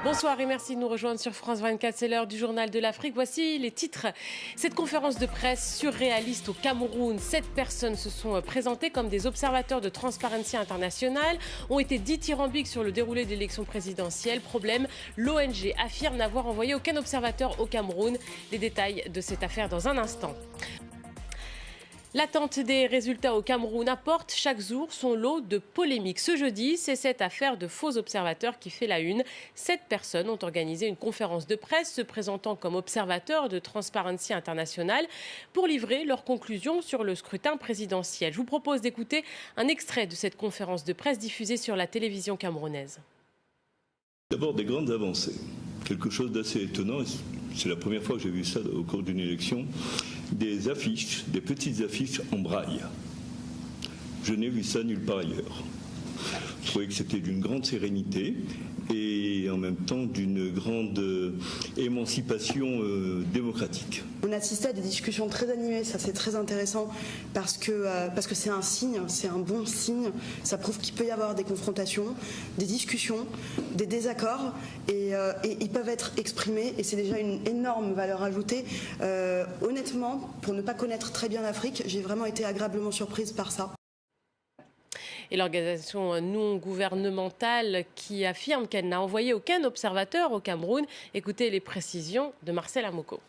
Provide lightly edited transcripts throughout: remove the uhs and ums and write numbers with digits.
Bonsoir et merci de nous rejoindre sur France 24, c'est l'heure du journal de l'Afrique. Voici les titres. Cette conférence de presse surréaliste au Cameroun, 7 personnes se sont présentées comme des observateurs de Transparency International, ont été dithyrambiques sur le déroulé de l'élection présidentielle. Problème, l'ONG affirme n'avoir envoyé aucun observateur au Cameroun. Les détails de cette affaire dans un instant. L'attente des résultats au Cameroun apporte chaque jour son lot de polémiques. Ce jeudi, c'est cette affaire de faux observateurs qui fait la une. 7 personnes ont organisé une conférence de presse se présentant comme observateurs de Transparency International pour livrer leurs conclusions sur le scrutin présidentiel. Je vous propose d'écouter un extrait de cette conférence de presse diffusée sur la télévision camerounaise. D'abord des grandes avancées. Quelque chose d'assez étonnant, c'est la première fois que j'ai vu ça au cours d'une élection, des affiches, des petites affiches en braille. Je n'ai vu ça nulle part ailleurs. Je trouvais que c'était d'une grande sérénité et en même temps d'une grande émancipation démocratique. On assistait à des discussions très animées, ça c'est très intéressant parce que c'est un signe, c'est un bon signe. Ça prouve qu'il peut y avoir des confrontations, des discussions, des désaccords et ils peuvent être exprimés et c'est déjà une énorme valeur ajoutée. Honnêtement, pour ne pas connaître très bien l'Afrique, j'ai vraiment été agréablement surprise par ça. Et l'organisation non gouvernementale qui affirme qu'elle n'a envoyé aucun observateur au Cameroun. Écoutez les précisions de Marcel Amoko.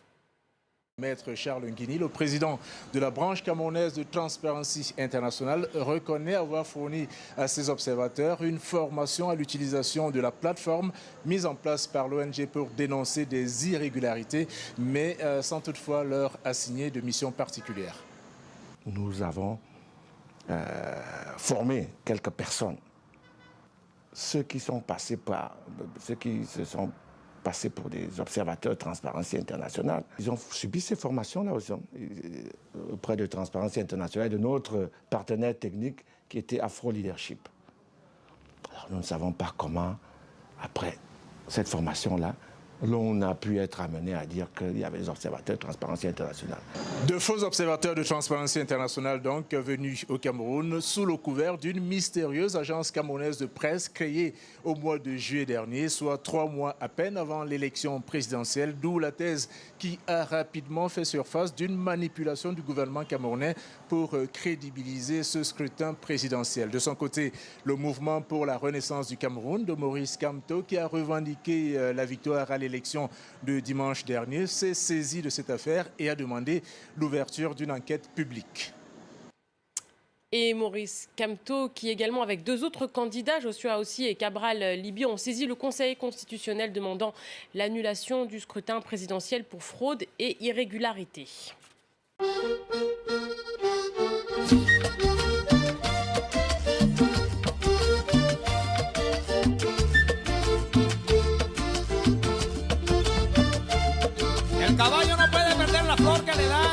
Maître Charles Nguini, le président de la branche camerounaise de Transparency International, reconnaît avoir fourni à ses observateurs une formation à l'utilisation de la plateforme mise en place par l'ONG pour dénoncer des irrégularités, mais sans toutefois leur assigner de mission particulière. Nous avons former quelques personnes. Ceux qui se sont passés pour des observateurs de Transparency International, ils ont subi ces formations-là aussi, auprès de Transparency International et de notre partenaire technique qui était Afro Leadership. Alors nous ne savons pas comment, après cette formation-là, l'on a pu être amené à dire qu'il y avait des observateurs de Transparency International. De faux observateurs de Transparency International donc venus au Cameroun sous le couvert d'une mystérieuse agence camerounaise de presse créée au mois de juillet dernier, soit 3 mois à peine avant l'élection présidentielle, d'où la thèse qui a rapidement fait surface d'une manipulation du gouvernement camerounais pour crédibiliser ce scrutin présidentiel. De son côté, le mouvement pour la renaissance du Cameroun de Maurice Kamto, qui a revendiqué la victoire à l'élection de dimanche dernier, s'est saisi de cette affaire et a demandé l'ouverture d'une enquête publique. Et Maurice Kamto, qui également avec 2 autres candidats, Joshua Aussi et Cabral Libye, ont saisi le Conseil constitutionnel demandant l'annulation du scrutin présidentiel pour fraude et irrégularité. El caballo no puede perder la flor que le da.